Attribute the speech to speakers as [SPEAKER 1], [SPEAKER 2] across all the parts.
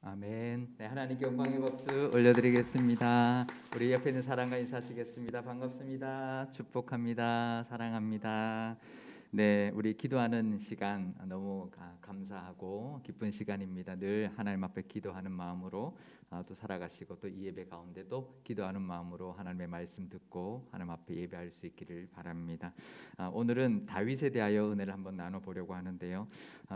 [SPEAKER 1] 아멘. 네, 하나님께 영광의 박수 올려드리겠습니다. 우리 옆에 있는 사람과 인사하시겠습니다. 반갑습니다. 축복합니다. 사랑합니다. 네, 우리 기도하는 시간 너무 감사하고 기쁜 시간입니다. 늘 하나님 앞에 기도하는 마음으로 또 살아가시고 또 이 예배 가운데도 기도하는 마음으로 하나님의 말씀 듣고 하나님 앞에 예배할 수 있기를 바랍니다. 오늘은 다윗에 대하여 은혜를 한번 나눠보려고 하는데요.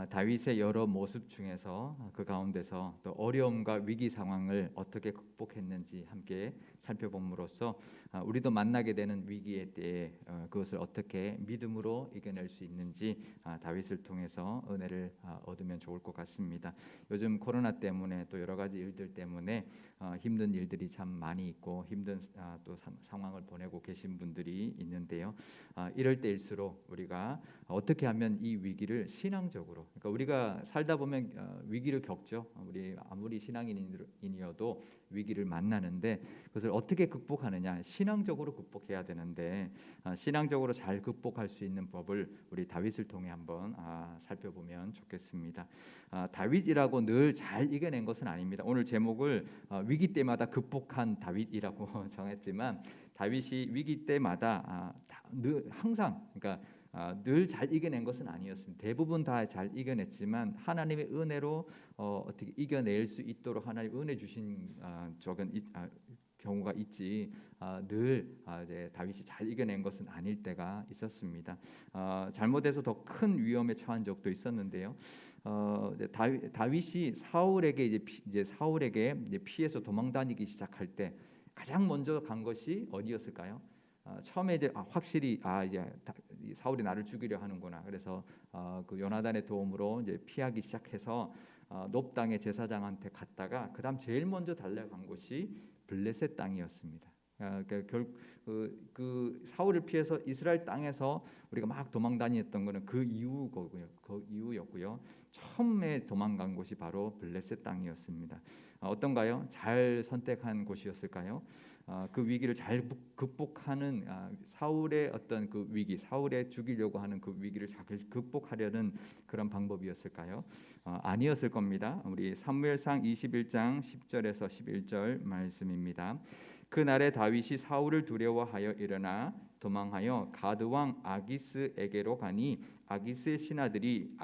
[SPEAKER 1] 다윗의 여러 모습 중에서 그 가운데서 또 어려움과 위기 상황을 어떻게 극복했는지 함께 살펴봄으로써 우리도 만나게 되는 위기에 대해 그것을 어떻게 믿음으로 이겨낼 수 있는지 다윗을 통해서 은혜를 얻으면 좋을 것 같습니다. 요즘 코로나 때문에 또 여러 가지 일들 때문에 힘든 일들이 참 많이 있고 힘든 또 상황을 보내고 계신 분들이 있는데요. 이럴 때일수록 우리가 어떻게 하면 이 위기를 신앙적으로, 그러니까 우리가 살다 보면 위기를 겪죠. 우리 아무리 신앙인이어도 위기를 만나는데 그것을 어떻게 극복하느냐, 신앙적으로 극복해야 되는데 신앙적으로 잘 극복할 수 있는 법을 우리 다윗을 통해 한번 살펴보면 좋겠습니다. 다윗이라고 늘 잘 이겨낸 것은 아닙니다. 오늘 제목을 위기 때마다 극복한 다윗이라고 정했지만 다윗이 위기 때마다 늘 항상, 그러니까 늘 잘 이겨낸 것은 아니었습니다. 대부분 다 잘 이겨냈지만 하나님의 은혜로 어떻게 이겨낼 수 있도록 하나님 은혜 주신 적은 경우가 있지 늘 이제 다윗이 잘 이겨낸 것은 아닐 때가 있었습니다. 잘못해서 더 큰 위험에 처한 적도 있었는데요. 다윗이 사울에게 이제 사울에게 이제 피해서 도망다니기 시작할 때 가장 먼저 간 것이 어디였을까요? 처음에 이제 확실히 이제 사울이 나를 죽이려 하는구나. 그래서 그 요나단의 도움으로 이제 피하기 시작해서 높 땅의 제사장한테 갔다가 그다음 제일 먼저 달려간 곳이 블레셋 땅이었습니다. 그러니까 그 사울을 피해서 이스라엘 땅에서 우리가 막 도망다녔던 거는 그 이후거고요. 그 이후였고요. 처음에 도망간 곳이 바로 블레셋 땅이었습니다. 어떤가요? 잘 선택한 곳이었을까요? 그 위기를 잘 극복하는 사울의 어떤 그 위기, 사울의 죽이려고 하는 그 위기를 잘 극복하려는 그런 방법이었을까요? 아니었을 겁니다. 우리 사무엘상 21장 10절에서 11절 말씀입니다. 그날에 다윗이 사울을 두려워하여 일어나 도망하여 가드 왕 아기스에게로 가니 아기스의 신하들이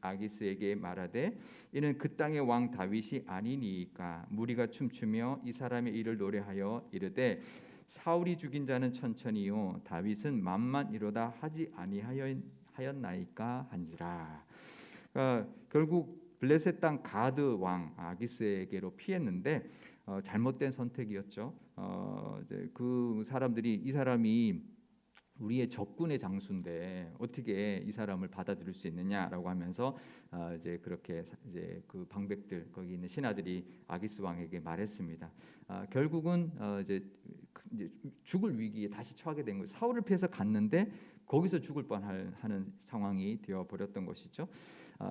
[SPEAKER 1] 아기스에게 말하되 이는 그 땅의 왕 다윗이 아니니까. 무리가 춤추며 이 사람의 일을 노래하여 이르되 사울이 죽인 자는 천천히요 다윗은 만만이로다 하지 아니하였나이까 한지라. 결국 블레셋 땅 가드 왕 아기스에게로 피했는데 잘못된 선택이었죠. 이제 그 사람들이 이 사람이 우리의 적군의 장수인데 어떻게 이 사람을 받아들일 수 있느냐라고 하면서 이제 그렇게 이제 그 방백들 거기 있는 신하들이 아기스 왕에게 말했습니다. 결국은 이제 죽을 위기에 다시 처하게 된 거예요. 사울을 피해서 갔는데 거기서 죽을 뻔하는 상황이 되어 버렸던 것이죠.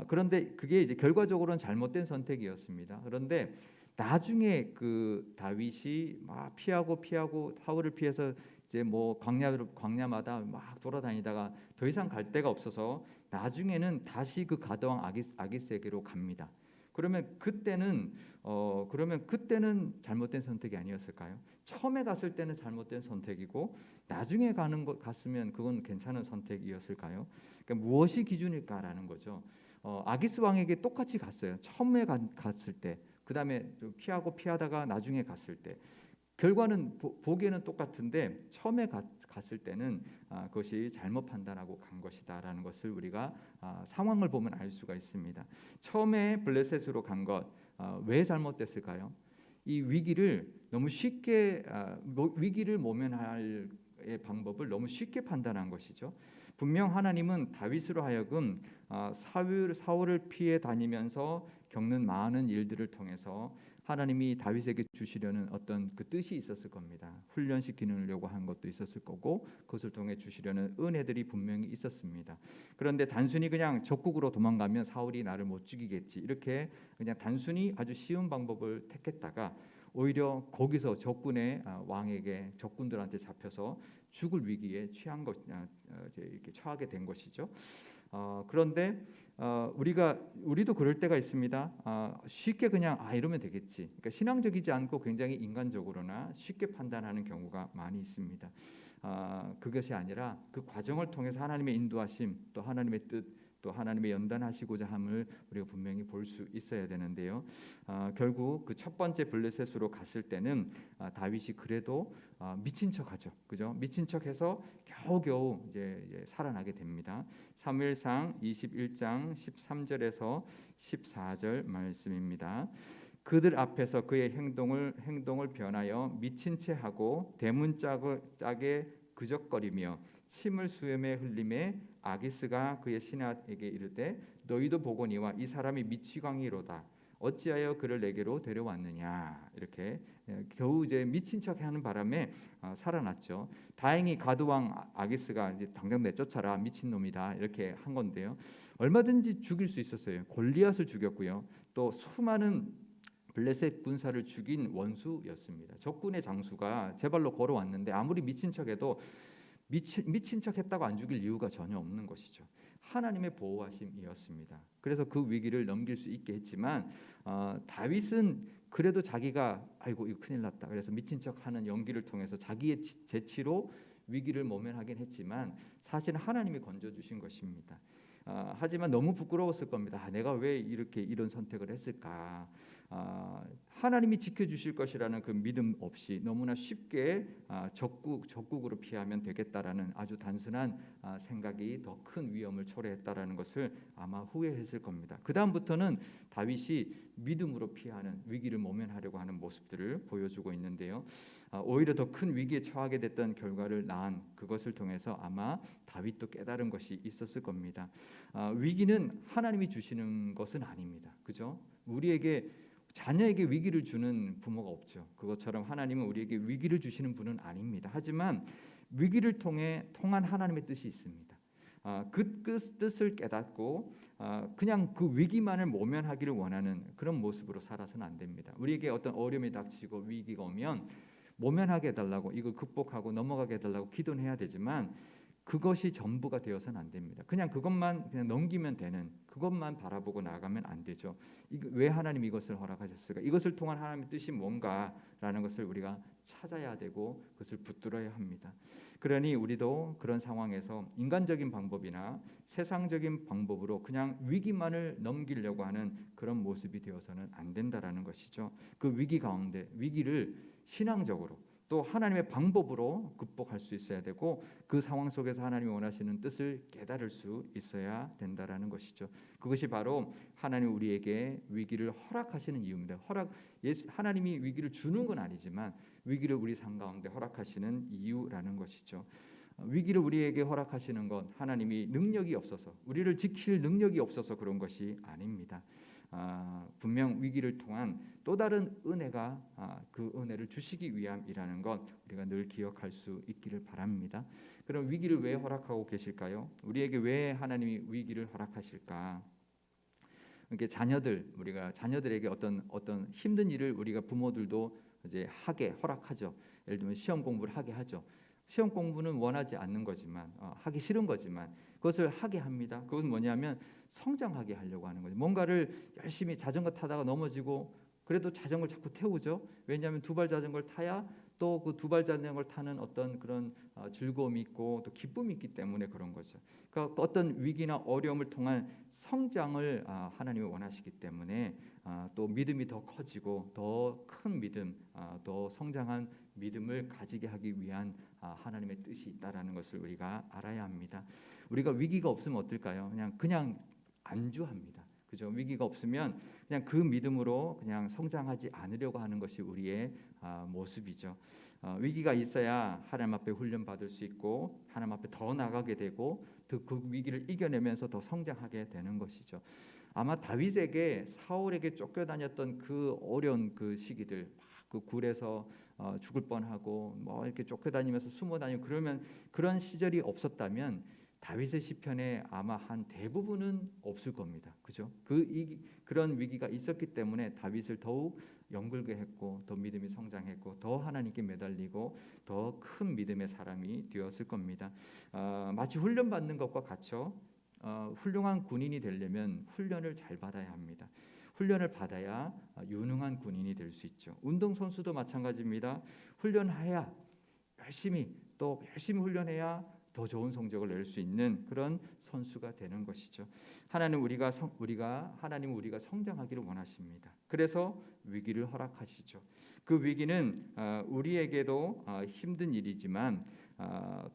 [SPEAKER 1] 그런데 그게 이제 결과적으로는 잘못된 선택이었습니다. 그런데 나중에 그 다윗이 막 피하고 사울을 피해서 이제 뭐 광야마다 막 돌아다니다가 더 이상 갈 데가 없어서 나중에는 다시 그 가드왕 아기스에게로 갑니다. 그러면 그때는 잘못된 선택이 아니었을까요? 처음에 갔을 때는 잘못된 선택이고 나중에 갔으면 그건 괜찮은 선택이었을까요? 그러니까 무엇이 기준일까라는 거죠. 아기스 왕에게 똑같이 갔어요. 처음에 갔을 때, 그 다음에 피하다가 나중에 갔을 때 결과는 보기에는 똑같은데 처음에 갔을 때는 그것이 잘못 판단하고 간 것이다라는 것을 우리가 상황을 보면 알 수가 있습니다. 처음에 블레셋으로 간 것 왜 잘못됐을까요? 이 위기를 너무 쉽게 위기를 모면할 방법을 너무 쉽게 판단한 것이죠. 분명 하나님은 다윗으로 하여금 사울을 피해 다니면서 겪는 많은 일들을 통해서 하나님이 다윗에게 주시려는 어떤 그 뜻이 있었을 겁니다. 훈련시키려고 한 것도 있었을 거고 그것을 통해 주시려는 은혜들이 분명히 있었습니다. 그런데 단순히 그냥 적국으로 도망가면 사울이 나를 못 죽이겠지 이렇게 그냥 단순히 아주 쉬운 방법을 택했다가 오히려 거기서 적군의 왕에게 적군들한테 잡혀서 죽을 위기에 이렇게 처하게 된 것이죠. 그런데 우리도 그럴 때가 있습니다. 쉽게 그냥 이러면 되겠지. 그러니까 신앙적이지 않고 굉장히 인간적으로나 쉽게 판단하는 경우가 많이 있습니다. 그것이 아니라 그 과정을 통해서 하나님의 인도하심, 또 하나님의 뜻, 또 하나님의 연단하시고자 함을 우리가 분명히 볼 수 있어야 되는데요. 결국 그 첫 번째 블레셋으로 갔을 때는 다윗이 그래도 미친 척하죠, 그죠? 미친 척해서 겨우겨우 이제 살아나게 됩니다. 사무엘상 21장 13절에서 14절 말씀입니다. 그들 앞에서 그의 행동을 변하여 미친 채 하고 대문짝에 그적거리며 침을 수염에 흘림에 아기스가 그의 신하에게 이르되 너희도 보거니와 이 사람이 미치광이로다. 어찌하여 그를 내게로 데려왔느냐. 이렇게 겨우 이제 미친 척하는 바람에 살아났죠. 다행히 가드왕 아기스가 이제 당장 내쫓아라, 미친놈이다, 이렇게 한 건데요. 얼마든지 죽일 수 있었어요. 골리앗을 죽였고요. 또 수많은 블레셋 군사를 죽인 원수였습니다. 적군의 장수가 제 발로 걸어왔는데 아무리 미친 척해도 미친 척했다고 안 죽일 이유가 전혀 없는 것이죠. 하나님의 보호하심이었습니다. 그래서 그 위기를 넘길 수 있게 했지만 다윗은 그래도 자기가 아이고 이거 큰일 났다. 그래서 미친 척하는 연기를 통해서 자기의 재치로 위기를 모면하긴 했지만 사실은 하나님이 건져주신 것입니다. 하지만 너무 부끄러웠을 겁니다. 내가 왜 이런 선택을 했을까? 하나님이 지켜주실 것이라는 그 믿음 없이 너무나 쉽게 적국으로 피하면 되겠다라는 아주 단순한 생각이 더 큰 위험을 초래했다라는 것을 아마 후회했을 겁니다. 그 다음부터는 다윗이 믿음으로 피하는, 위기를 모면하려고 하는 모습들을 보여주고 있는데요. 오히려 더 큰 위기에 처하게 됐던 결과를 낳은 그것을 통해서 아마 다윗도 깨달은 것이 있었을 겁니다. 위기는 하나님이 주시는 것은 아닙니다. 그죠? 우리에게 자녀에게 위기를 주는 부모가 없죠. 그것처럼 하나님은 우리에게 위기를 주시는 분은 아닙니다. 하지만 위기를 통한 하나님의 뜻이 있습니다. 그 뜻을 깨닫고 그냥 그 위기만을 모면하기를 원하는 그런 모습으로 살아서는 안 됩니다. 우리에게 어떤 어려움이 닥치고 위기가 오면 모면하게 해달라고, 이걸 극복하고 넘어가게 해달라고 기도는 해야 되지만 그것이 전부가 되어서는 안 됩니다. 그것만 그냥 넘기면 되는, 그것만 바라보고 나가면 안 되죠. 왜 하나님 이것을 허락하셨을까? 이것을 통한 하나님의 뜻이 뭔가라는 것을 우리가 찾아야 되고 그것을 붙들어야 합니다. 그러니 우리도 그런 상황에서 인간적인 방법이나 세상적인 방법으로 그냥 위기만을 넘기려고 하는 그런 모습이 되어서는 안 된다라는 것이죠. 그 위기 가운데 위기를 신앙적으로 또 하나님의 방법으로 극복할 수 있어야 되고 그 상황 속에서 하나님이 원하시는 뜻을 깨달을 수 있어야 된다라는 것이죠. 그것이 바로 하나님 우리에게 위기를 허락하시는 이유입니다. 하나님이 위기를 주는 건 아니지만 위기를 우리 삶 가운데 허락하시는 이유라는 것이죠. 위기를 우리에게 허락하시는 건 하나님이 능력이 없어서, 우리를 지킬 능력이 없어서 그런 것이 아닙니다. 분명 위기를 통한 또 다른 은혜가 그 은혜를 주시기 위함이라는 것 우리가 늘 기억할 수 있기를 바랍니다. 그럼 위기를 왜 허락하고 계실까요? 우리에게 왜 하나님이 위기를 허락하실까? 이렇게 우리가 자녀들에게 어떤 힘든 일을 우리가 부모들도 이제 하게 허락하죠. 예를 들면 시험 공부를 하게 하죠. 시험 공부는 원하지 않는 거지만 하기 싫은 거지만 그것을 하게 합니다. 그건 뭐냐면 성장하게 하려고 하는 거죠. 뭔가를 열심히 자전거 타다가 넘어지고 그래도 자전거를 자꾸 태우죠. 왜냐하면 두발 자전거를 타야 또 그 두발 자전거를 타는 어떤 그런 즐거움이 있고 또 기쁨이 있기 때문에 그런 거죠. 그러니까 어떤 위기나 어려움을 통한 성장을 하나님이 원하시기 때문에 또 믿음이 더 커지고 더 큰 믿음, 더 성장한 믿음을 가지게 하기 위한 하나님의 뜻이 있다라는 것을 우리가 알아야 합니다. 우리가 위기가 없으면 어떨까요? 그냥 안주합니다. 그죠? 위기가 없으면 그냥 그 믿음으로 그냥 성장하지 않으려고 하는 것이 우리의 모습이죠. 위기가 있어야 하나님 앞에 훈련 받을 수 있고 하나님 앞에 더 나가게 되고 그 위기를 이겨내면서 더 성장하게 되는 것이죠. 아마 다윗에게 사울에게 쫓겨다녔던 그 어려운 그 시기들, 그 굴에서 죽을 뻔하고 뭐 이렇게 쫓겨다니면서 숨어다니고 그러면 그런 시절이 없었다면 다윗의 시편에 아마 한 대부분은 없을 겁니다. 그죠? 그런 위기가 있었기 때문에 다윗을 더욱 영글게 했고 더 믿음이 성장했고 더 하나님께 매달리고 더 큰 믿음의 사람이 되었을 겁니다. 마치 훈련받는 것과 같죠. 훌륭한 군인이 되려면 훈련을 잘 받아야 합니다. 훈련을 받아야 유능한 군인이 될 수 있죠. 운동 선수도 마찬가지입니다. 훈련해야 열심히 훈련해야 더 좋은 성적을 낼 수 있는 그런 선수가 되는 것이죠. 하나님은 우리가 성장하기를 원하십니다. 그래서 위기를 허락하시죠. 그 위기는 우리에게도 힘든 일이지만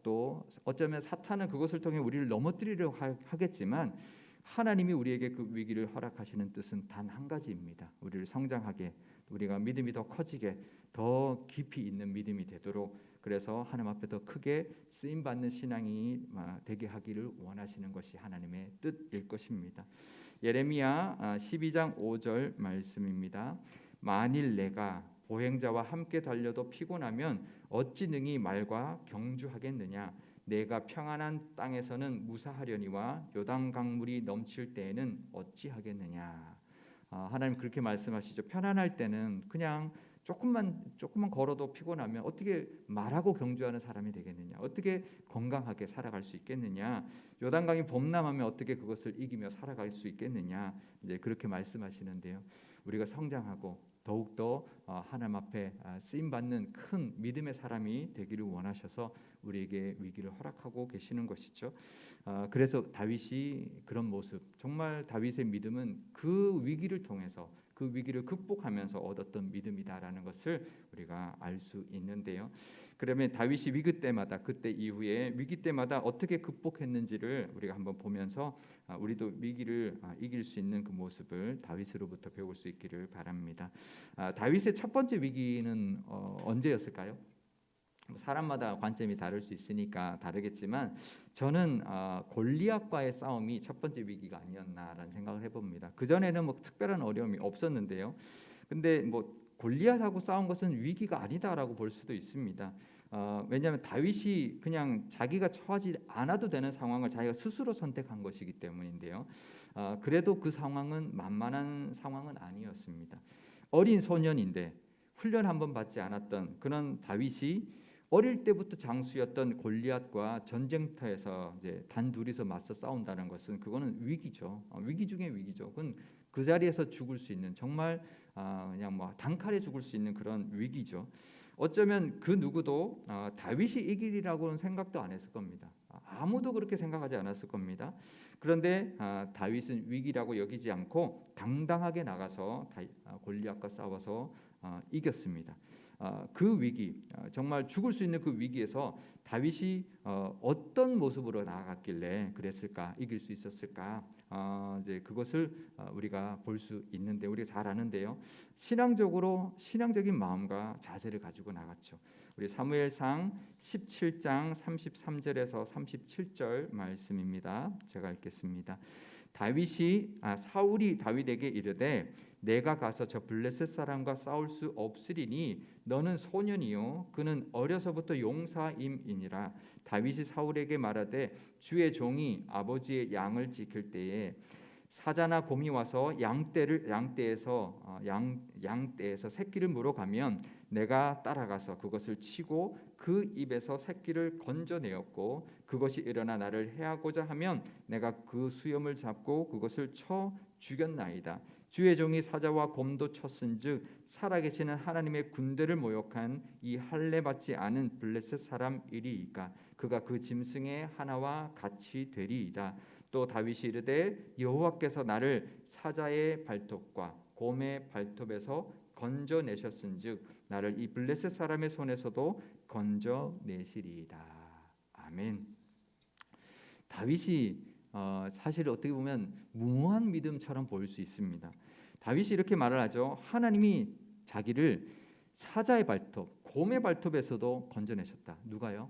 [SPEAKER 1] 또 어쩌면 사탄은 그것을 통해 우리를 넘어뜨리려 하겠지만 하나님이 우리에게 그 위기를 허락하시는 뜻은 단 한 가지입니다. 우리를 성장하게, 우리가 믿음이 더 커지게, 더 깊이 있는 믿음이 되도록, 그래서 하나님 앞에 더 크게 쓰임 받는 신앙이 되게 하기를 원하시는 것이 하나님의 뜻일 것입니다. 예레미야 12장 5절 말씀입니다. 만일 내가 보행자와 함께 달려도 피곤하면 어찌 능히 말과 경주하겠느냐. 내가 평안한 땅에서는 무사하려니와 요단 강물이 넘칠 때에는 어찌하겠느냐. 하나님 그렇게 말씀하시죠. 편안할 때는 그냥 조금만 걸어도 피곤하면 어떻게 말하고 경주하는 사람이 되겠느냐? 어떻게 건강하게 살아갈 수 있겠느냐? 요단강이 범람하면 어떻게 그것을 이기며 살아갈 수 있겠느냐? 이제 그렇게 말씀하시는데요. 우리가 성장하고 더욱더 하나님 앞에 쓰임 받는 큰 믿음의 사람이 되기를 원하셔서 우리에게 위기를 허락하고 계시는 것이죠. 그래서 다윗이 그런 모습, 정말 다윗의 믿음은 그 위기를 통해서, 그 위기를 극복하면서 얻었던 믿음이다라는 것을 우리가 알 수 있는데요. 그러면 다윗이 위기 때마다, 그때 이후에 위기 때마다 어떻게 극복했는지를 우리가 한번 보면서 우리도 위기를 이길 수 있는 그 모습을 다윗으로부터 배울 수 있기를 바랍니다. 다윗의 첫 번째 위기는 언제였을까요? 사람마다 관점이 다를 수 있으니까 다르겠지만 저는 골리앗과의 싸움이 첫 번째 위기가 아니었나라는 생각을 해봅니다. 그 전에는 뭐 특별한 어려움이 없었는데요. 근데 뭐 골리앗하고 싸운 것은 위기가 아니다라고 볼 수도 있습니다. 왜냐하면 다윗이 그냥 자기가 처하지 않아도 되는 상황을 자기가 스스로 선택한 것이기 때문인데요. 그래도 그 상황은 만만한 상황은 아니었습니다. 어린 소년인데 훈련 한번 받지 않았던 그런 다윗이 어릴 때부터 장수였던 골리앗과 전쟁터에서 이제 단둘이서 맞서 싸운다는 것은 그거는 위기죠. 위기 중에 위기죠. 그건 그 자리에서 죽을 수 있는, 정말 그냥 뭐 단칼에 죽을 수 있는 그런 위기죠. 어쩌면 그 누구도 다윗이 이길이라고는 생각도 안 했을 겁니다. 아무도 그렇게 생각하지 않았을 겁니다. 그런데 다윗은 위기라고 여기지 않고 당당하게 나가서 골리앗과 싸워서 이겼습니다. 그 위기, 정말 죽을 수 있는 그 위기에서 다윗이 어떤 모습으로 나아갔길래 그랬을까, 이길 수 있었을까? 이제 그것을 우리가 볼 수 있는데, 우리가 잘 아는데요. 신앙적인 마음과 자세를 가지고 나갔죠. 우리 사무엘상 17장 33절에서 37절 말씀입니다. 제가 읽겠습니다. 사울이 다윗에게 이르되 내가 가서 저 블레셋 사람과 싸울 수 없으리니 너는 소년이요 그는 어려서부터 용사임이니라. 다윗이 사울에게 말하되 주의 종이 아버지의 양을 지킬 때에 사자나 곰이 와서 양떼에서 새끼를 물어가면 내가 따라가서 그것을 치고 그 입에서 새끼를 건져내었고 그것이 일어나 나를 해하고자 하면 내가 그 수염을 잡고 그것을 쳐 죽였나이다. 주의 종이 사자와 곰도 쳤은즉 살아계시는 하나님의 군대를 모욕한 이 할례 받지 않은 블레셋 사람이리이까 그가 그 짐승의 하나와 같이 되리이다. 또 다윗이 이르되 여호와께서 나를 사자의 발톱과 곰의 발톱에서 건져내셨은즉 나를 이 블레셋 사람의 손에서도 건져내시리이다. 아멘. 다윗이 사실 어떻게 보면 무모한 믿음처럼 보일 수 있습니다. 다윗이 이렇게 말을 하죠. 하나님이 자기를 사자의 발톱, 곰의 발톱에서도 건져내셨다. 누가요?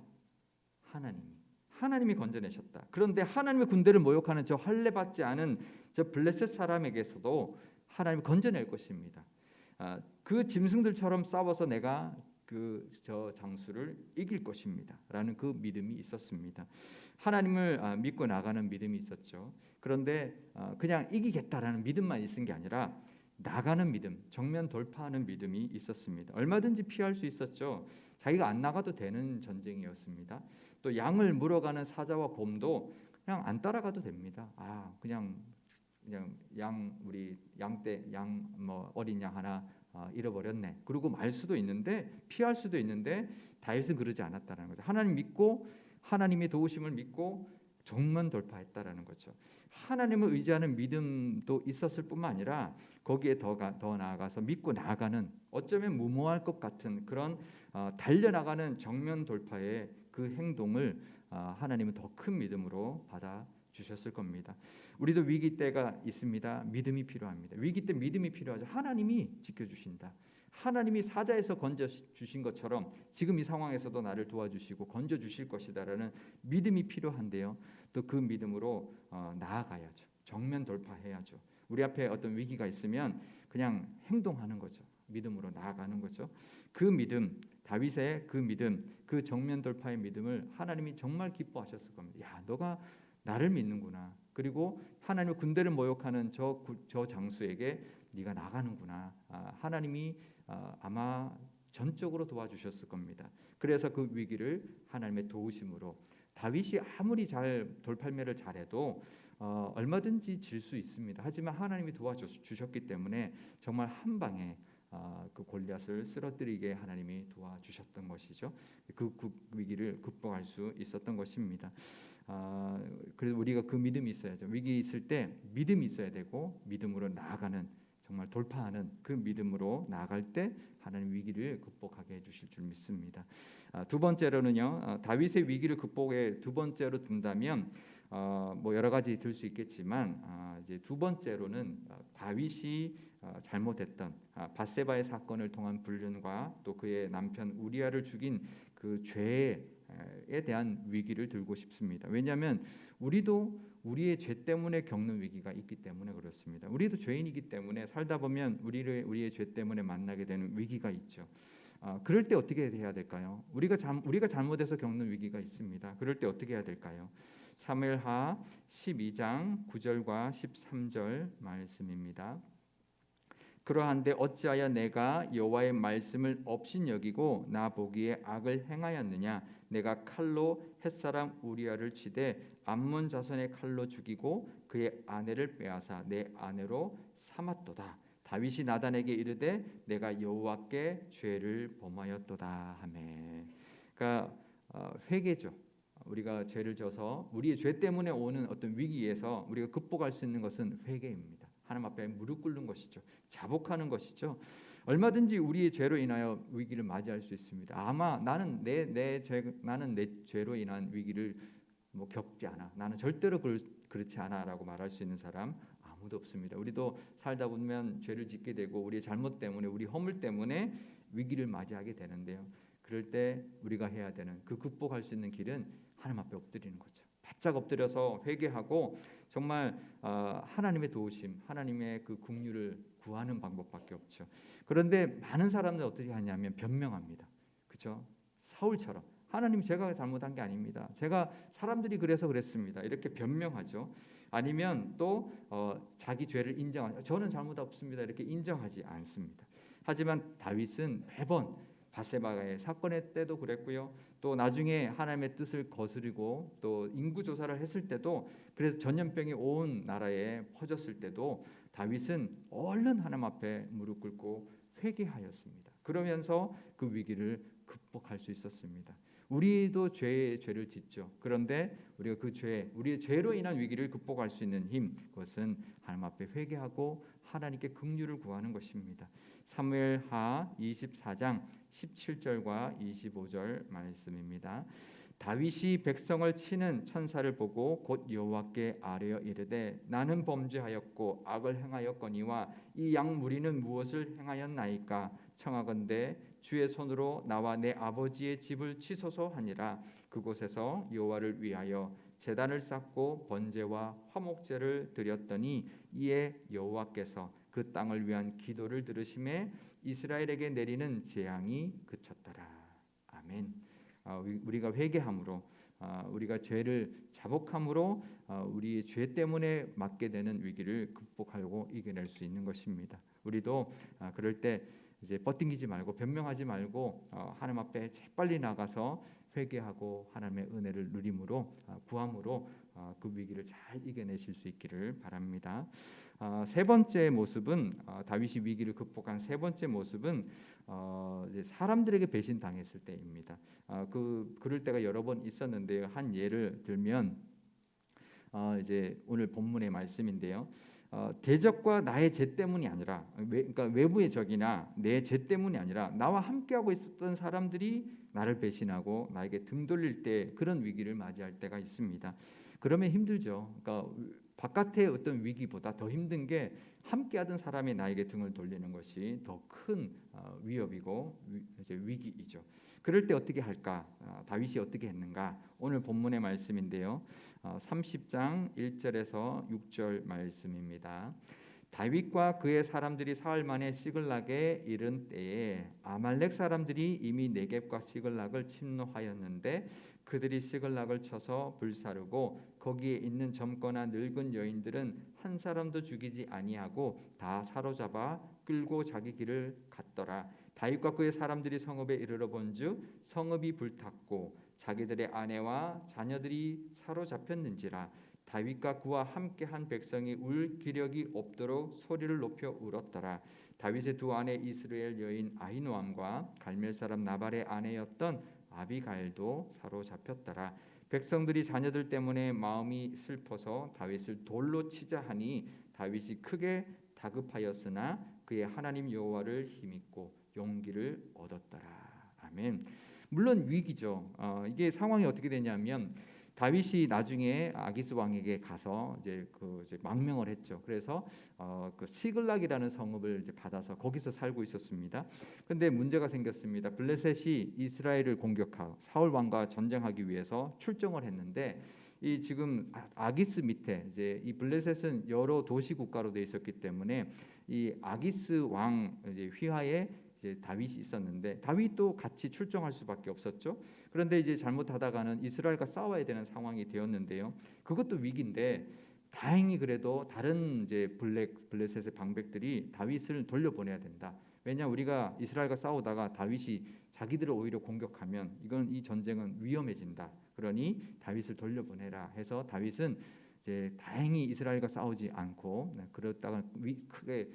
[SPEAKER 1] 하나님이 건져내셨다. 그런데 하나님의 군대를 모욕하는 저 할례 받지 않은 저 블레셋 사람에게서도 하나님이 건져낼 것입니다. 그 짐승들처럼 싸워서 내가 저 장수를 이길 것입니다. 라는 그 믿음이 있었습니다. 하나님을 믿고 나가는 믿음이 있었죠. 그런데 그냥 이기겠다라는 믿음만 있은 게 아니라 나가는 믿음, 정면 돌파하는 믿음이 있었습니다. 얼마든지 피할 수 있었죠. 자기가 안 나가도 되는 전쟁이었습니다. 또 양을 물어가는 사자와 곰도 그냥 안 따라가도 됩니다. 그냥 우리 양떼 양 뭐 어린 양 하나 잃어버렸네. 그러고 말 수도 있는데 피할 수도 있는데 다윗은 그러지 않았다는 거죠. 하나님 믿고 하나님의 도우심을 믿고 정면 돌파했다라는 거죠. 하나님을 의지하는 믿음도 있었을 뿐만 아니라 거기에 더 나아가서 믿고 나아가는 어쩌면 무모할 것 같은 그런 달려나가는 정면 돌파의 그 행동을 하나님은 더 큰 믿음으로 받아 주셨을 겁니다. 우리도 위기 때가 있습니다. 믿음이 필요합니다. 위기 때 믿음이 필요하죠. 하나님이 지켜주신다. 하나님이 사자에서 건져 주신 것처럼 지금 이 상황에서도 나를 도와주시고 건져 주실 것이다라는 믿음이 필요한데요. 또 그 믿음으로 나아가야죠. 정면 돌파해야죠. 우리 앞에 어떤 위기가 있으면 그냥 행동하는 거죠. 믿음으로 나아가는 거죠. 그 믿음, 다윗의 그 믿음, 그 정면 돌파의 믿음을 하나님이 정말 기뻐하셨을 겁니다. 야, 너가 나를 믿는구나. 그리고 하나님의 군대를 모욕하는 저 장수에게 네가 나가는구나. 하나님이 아마 전적으로 도와주셨을 겁니다. 그래서 그 위기를 하나님의 도우심으로 다윗이 아무리 잘 돌팔매를 잘해도 얼마든지 질 수 있습니다. 하지만 하나님이 도와주셨기 때문에 정말 한 방에 그 골리앗을 쓰러뜨리게 하나님이 도와주셨던 것이죠. 그 위기를 극복할 수 있었던 것입니다. 그래서 우리가 그 믿음이 있어야죠. 위기 있을 때 믿음이 있어야 되고 믿음으로 나아가는 정말 돌파하는 그 믿음으로 나아갈 때 하나님 위기를 극복하게 해주실 줄 믿습니다. 두 번째로는요, 다윗의 위기를 극복에 두 번째로 든다면 뭐 여러 가지 들 수 있겠지만 이제 두 번째로는 다윗이 잘못했던 밧세바의 사건을 통한 불륜과 또 그의 남편 우리아를 죽인 그 죄에 대한 위기를 들고 싶습니다. 왜냐하면 우리도 우리의 죄 때문에 겪는 위기가 있기 때문에 그렇습니다. 우리도 죄인이기 때문에 살다 보면 우리의 죄 때문에 만나게 되는 위기가 있죠. 그럴 때 어떻게 해야 될까요? 우리가 잘못해서 겪는 위기가 있습니다. 그럴 때 어떻게 해야 될까요? 사무엘하 12장 9절과 13절 말씀입니다. 그러한데 어찌하여 내가 여호와의 말씀을 업신여기고 나 보기에 악을 행하였느냐? 내가 칼로 햇사람 우리아를 치되 암몬 자손의 칼로 죽이고 그의 아내를 빼앗아 내 아내로 삼았도다. 다윗이 나단에게 이르되 내가 여호와께 죄를 범하였도다 하매. 그러니까 회개죠. 우리가 죄를 져서 우리의 죄 때문에 오는 어떤 위기에서 우리가 극복할 수 있는 것은 회개입니다. 하나님 앞에 무릎 꿇는 것이죠. 자복하는 것이죠. 얼마든지 우리의 죄로 인하여 위기를 맞이할 수 있습니다. 아마 나는 내 죄로 인한 위기를 뭐 겪지 않아. 나는 절대로 그렇지 않아라고 말할 수 있는 사람 아무도 없습니다. 우리도 살다 보면 죄를 짓게 되고 우리의 잘못 때문에 우리 허물 때문에 위기를 맞이하게 되는데요. 그럴 때 우리가 해야 되는 그 극복할 수 있는 길은 하나님 앞에 엎드리는 거죠. 바짝 엎드려서 회개하고 정말 하나님의 도우심, 하나님의 그 긍휼을 구하는 방법밖에 없죠. 그런데 많은 사람들 어떻게 하냐면 변명합니다. 그렇죠? 사울처럼 하나님 제가 잘못한 게 아닙니다. 제가 사람들이 그래서 그랬습니다. 이렇게 변명하죠. 아니면 또 자기 죄를 인정하죠. 저는 잘못 없습니다. 이렇게 인정하지 않습니다. 하지만 다윗은 매번 밧세바의 사건의 때도 그랬고요. 또 나중에 하나님의 뜻을 거스르고 또 인구 조사를 했을 때도 그래서 전염병이 온 나라에 퍼졌을 때도 다윗은 얼른 하나님 앞에 무릎 꿇고 회개하였습니다. 그러면서 그 위기를 극복할 수 있었습니다. 우리도 죄를 짓죠. 그런데 우리가 우리의 죄로 인한 위기를 극복할 수 있는 힘, 그것은 하나님 앞에 회개하고 하나님께 긍휼을 구하는 것입니다. 사무엘하 24장 17절과 25절 말씀입니다. 다윗이 백성을 치는 천사를 보고 곧 여호와께 아뢰어 이르되 나는 범죄하였고 악을 행하였거니와 이 양 무리는 무엇을 행하였나이까? 청하건대 주의 손으로 나와 내 아버지의 집을 치소서 하니라. 그곳에서 여호와를 위하여 제단을 쌓고 번제와 화목제를 드렸더니 이에 여호와께서 그 땅을 위한 기도를 들으심에 이스라엘에게 내리는 재앙이 그쳤더라. 아멘. 우리가 회개함으로 우리가 죄를 자복함으로 우리의 죄 때문에 맞게 되는 위기를 극복하고 이겨낼 수 있는 것입니다. 우리도 그럴 때 이제 뻗팅기지 말고 변명하지 말고 하나님 앞에 재빨리 나가서 회개하고 하나님의 은혜를 누림으로 구함으로 그 위기를 잘 이겨내실 수 있기를 바랍니다. 세 번째 모습은 다윗이 위기를 극복한 세 번째 모습은 이제 사람들에게 배신당했을 때입니다. 그럴 때가 여러 번 있었는데요. 한 예를 들면 이제 오늘 본문의 말씀인데요. 대적과 나의 죄 때문이 아니라 그러니까 외부의 적이나 내 죄 때문이 아니라 나와 함께하고 있었던 사람들이 나를 배신하고 나에게 등 돌릴 때 그런 위기를 맞이할 때가 있습니다. 그러면 힘들죠. 그러니까 바깥의 어떤 위기보다 더 힘든 게 함께하던 사람이 나에게 등을 돌리는 것이 더 큰 위협이고 이제 위기이죠. 그럴 때 어떻게 할까? 다윗이 어떻게 했는가? 오늘 본문의 말씀인데요. 30장 1절에서 6절 말씀입니다. 다윗과 그의 사람들이 사흘 만에 시글락에 이른 때에 아말렉 사람들이 이미 네겝과 시글락을 침노하였는데 그들이 시글락을 쳐서 불사르고 거기에 있는 젊거나 늙은 여인들은 한 사람도 죽이지 아니하고 다 사로잡아 끌고 자기 길을 갔더라. 다윗과 그의 사람들이 성읍에 이르러 본즉 성읍이 불탔고 자기들의 아내와 자녀들이 사로잡혔는지라. 다윗과 그와 함께한 백성이 울 기력이 없도록 소리를 높여 울었더라. 다윗의 두 아내 이스라엘 여인 아히노암과 갈멜 사람 나발의 아내였던 아비가일도 사로잡혔더라. 백성들이 자녀들 때문에 마음이 슬퍼서 다윗을 돌로 치자 하니 다윗이 크게 다급하였으나 그의 하나님 여호와를 힘입고 용기를 얻었더라. 아멘. 물론 위기죠. 이게 상황이 어떻게 되냐면 다윗이 나중에 아기스 왕에게 가서 이제 망명을 했죠. 그래서 그 시글락이라는 성읍을 이제 받아서 거기서 살고 있었습니다. 근데 문제가 생겼습니다. 블레셋이 이스라엘을 공격하고 사울 왕과 전쟁하기 위해서 출정을 했는데 이 지금 아기스 밑에 이제 이 블레셋은 여러 도시 국가로 돼 있었기 때문에 이 아기스 왕 이제 휘하에 이제 다윗이 있었는데 다윗도 같이 출정할 수밖에 없었죠. 그런데 이제 잘못하다가는 이스라엘과 싸워야 되는 상황이 되었는데요. 그것도 위기인데 다행히 그래도 다른 이제 블레셋의 방백들이 다윗을 돌려보내야 된다. 왜냐 우리가 이스라엘과 싸우다가 다윗이 자기들을 오히려 공격하면 이 전쟁은 위험해진다. 그러니 다윗을 돌려보내라 해서 다윗은 이제 다행히 이스라엘과 싸우지 않고 그러다가 크게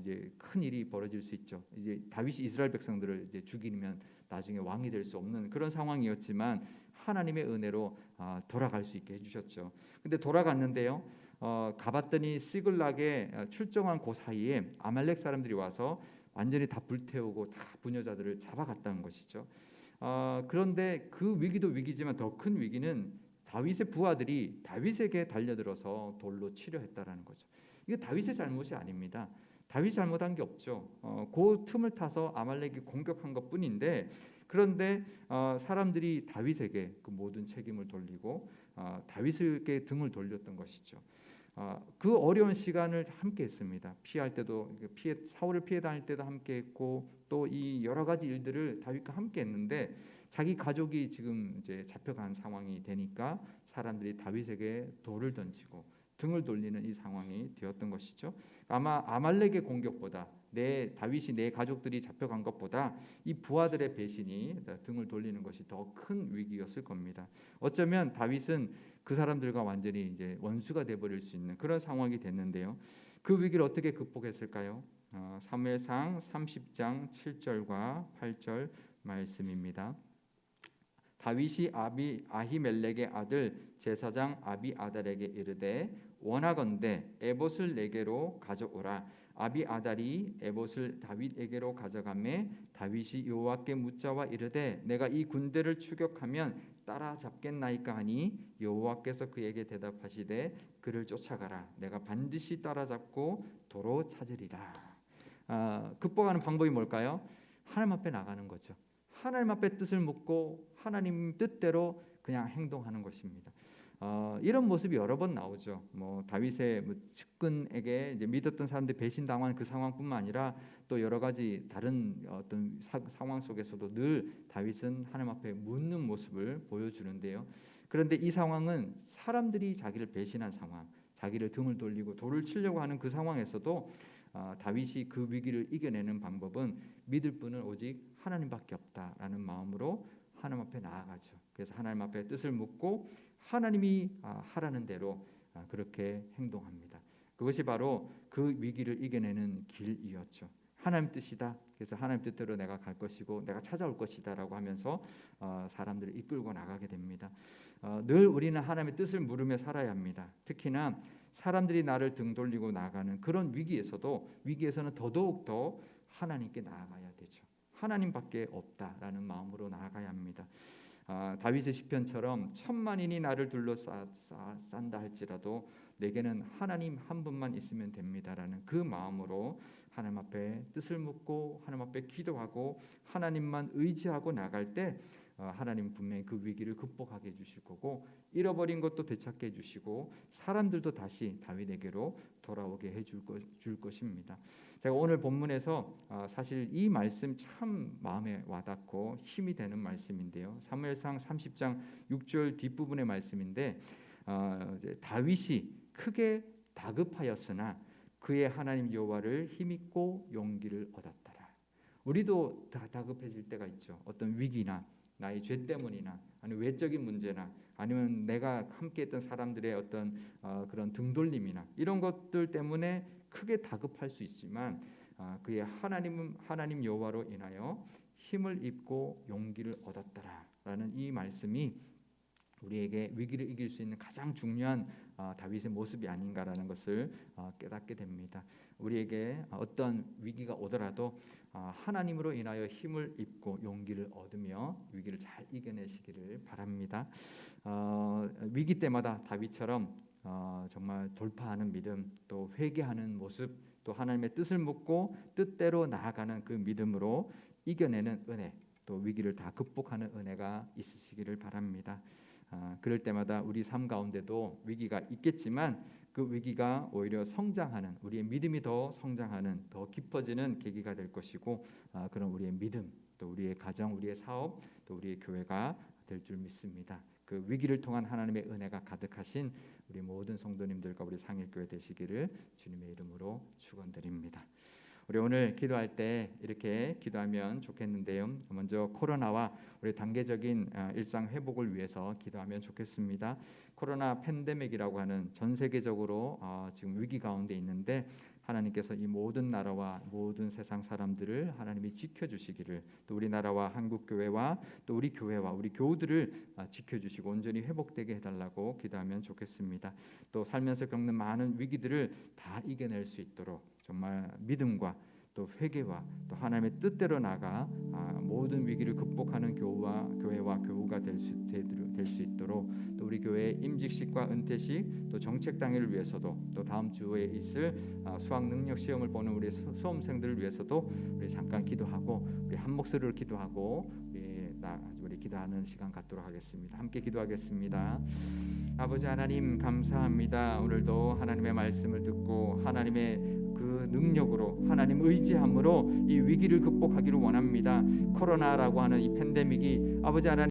[SPEAKER 1] 이제 큰 일이 벌어질 수 있죠. 이제 다윗이 이스라엘 백성들을 이제 죽이면 나중에 왕이 될 수 없는 그런 상황이었지만 하나님의 은혜로 돌아갈 수 있게 해주셨죠. 근데 돌아갔는데요. 가봤더니 시글락에 출정한 그 사이에 아말렉 사람들이 와서 완전히 다 불태우고 다 부녀자들을 잡아갔다는 것이죠. 그런데 그 위기도 위기지만 더 큰 위기는 다윗의 부하들이 다윗에게 달려들어서 돌로 치려 했다라는 거죠. 이게 다윗의 잘못이 아닙니다. 다윗이 잘못한 게 없죠. 그 틈을 타서 아말렉이 공격한 것뿐인데 그런데 사람들이 다윗에게 그 모든 책임을 돌리고 다윗에게 등을 돌렸던 것이죠. 그 어려운 시간을 함께 했습니다. 피할 때도 사울을 피해 다닐 때도 함께 했고 또 이 여러 가지 일들을 다윗과 함께 했는데 자기 가족이 지금 이제 잡혀간 상황이 되니까 사람들이 다윗에게 돌을 던지고 등을 돌리는 이 상황이 되었던 것이죠. 아마 아말렉의 공격보다 다윗이 내 가족들이 잡혀간 것보다 이 부하들의 배신이 등을 돌리는 것이 더 큰 위기였을 겁니다. 어쩌면 다윗은 그 사람들과 완전히 이제 원수가 돼버릴 수 있는 그런 상황이 됐는데요. 그 위기를 어떻게 극복했을까요? 사무엘상 30장 7절과 8절 말씀입니다. 다윗이 아히멜렉의 아들 제사장 아비아달에게 이르되 원하건대 에봇을 내게로 가져오라. 아비아달이 에봇을 다윗에게로 가져가매 다윗이 여호와께 묻자와 이르되 내가 이 군대를 추격하면 따라잡겠나이까 하니 여호와께서 그에게 대답하시되 그를 쫓아가라. 내가 반드시 따라잡고 도로 찾으리라. 극복하는 방법이 뭘까요? 하나님 앞에 나가는 거죠. 하나님 앞에 뜻을 묻고 하나님 뜻대로 그냥 행동하는 것입니다. 이런 모습이 여러 번 나오죠. 다윗의 측근에게 이제 믿었던 사람들 배신당한 그 상황뿐만 아니라 또 여러 가지 다른 어떤 상황 속에서도 늘 다윗은 하나님 앞에 묻는 모습을 보여주는데요. 그런데 이 상황은 사람들이 자기를 배신한 상황, 자기를 등을 돌리고 돌을 치려고 하는 그 상황에서도 다윗이 그 위기를 이겨내는 방법은 믿을 분은 오직 하나님밖에 없다라는 마음으로 하나님 앞에 나아가죠. 그래서 하나님 앞에 뜻을 묻고 하나님이 하라는 대로 그렇게 행동합니다. 그것이 바로 그 위기를 이겨내는 길이었죠. 하나님 뜻이다. 그래서 하나님 뜻대로 내가 갈 것이고 내가 찾아올 것이다라고 하면서 사람들을 이끌고 나가게 됩니다. 늘 우리는 하나님의 뜻을 물으며 살아야 합니다. 특히나 사람들이 나를 등 돌리고 나가는 그런 위기에서는 더더욱 더 하나님께 나아가야 되죠. 하나님밖에 없다라는 마음으로 나아가야 합니다. 다윗의 시편처럼 1000만인이 나를 둘러싼다 할지라도 내게는 하나님 한 분만 있으면 됩니다라는 그 마음으로 하나님 앞에 뜻을 묻고 하나님 앞에 기도하고 하나님만 의지하고 나갈 때 하나님 분명히 그 위기를 극복하게 해주실 거고 잃어버린 것도 되찾게 해주시고 사람들도 다시 다윗에게로 돌아오게 해줄 것입니다. 제가 오늘 본문에서 사실 이 말씀 참 마음에 와닿고 힘이 되는 말씀인데요. 사무엘상 30장 6절 뒷부분의 말씀인데 다윗이 크게 다급하였으나 그의 하나님 여호와를 힘입고 용기를 얻었더라. 우리도 다급해질 때가 있죠. 어떤 위기나 나의 죄 때문이나 아니면 외적인 문제나 아니면 내가 함께했던 사람들의 어떤 그런 등돌림이나 이런 것들 때문에 크게 다급할 수 있지만 그의 하나님 여호와로 인하여 힘을 입고 용기를 얻었더라라는 이 말씀이 우리에게 위기를 이길 수 있는 가장 중요한 다윗의 모습이 아닌가라는 것을 깨닫게 됩니다. 우리에게 어떤 위기가 오더라도 하나님으로 인하여 힘을 입고 용기를 얻으며 위기를 잘 이겨내시기를 바랍니다. 위기 때마다 다윗처럼 정말 돌파하는 믿음, 또 회개하는 모습, 또 하나님의 뜻을 묻고 뜻대로 나아가는 그 믿음으로 이겨내는 은혜, 또 위기를 다 극복하는 은혜가 있으시기를 바랍니다. 그럴 때마다 우리 삶 가운데도 위기가 있겠지만 그 위기가 오히려 성장하는, 우리의 믿음이 더 성장하는, 더 깊어지는 계기가 될 것이고 그런 우리의 믿음, 또 우리의 가정, 우리의 사업, 또 우리의 교회가 될 줄 믿습니다. 그 위기를 통한 하나님의 은혜가 가득하신 우리 모든 성도님들과 우리 상일교회 되시기를 주님의 이름으로 축원드립니다. 우리 오늘 기도할 때 이렇게 기도하면 좋겠는데요. 먼저 코로나와 우리 단계적인 일상 회복을 위해서 기도하면 좋겠습니다. 코로나 팬데믹이라고 하는 전 세계적으로 지금 위기 가운데 있는데 하나님께서 이 모든 나라와 모든 세상 사람들을 하나님이 지켜주시기를, 또 우리나라와 한국교회와 또 우리 교회와 우리 교우들을 지켜주시고 온전히 회복되게 해달라고 기도하면 좋겠습니다. 또 살면서 겪는 많은 위기들을 다 이겨낼 수 있도록 정말 믿음과 또 회개와 또 하나님의 뜻대로 나가 모든 위기를 극복하는 교회와 교우가 될 수 있도록, 또 우리 교회의 임직식과 은퇴식, 또 정책 당일을 위해서도, 또 다음 주에 있을 수학 능력 시험을 보는 우리 수험생들을 위해서도 우리 잠깐 기도하고 우리 한 목소리로 기도하고 우리 기도하는 시간 갖도록 하겠습니다. 함께 기도하겠습니다. 아버지 하나님 감사합니다. 오늘도 하나님의 말씀을 듣고 하나님의 그 능력으로 하나님 의지함으로 이 위기를 극복하기를 원합니다. 코로나라고 하는 이 팬데믹이 아버지 하나님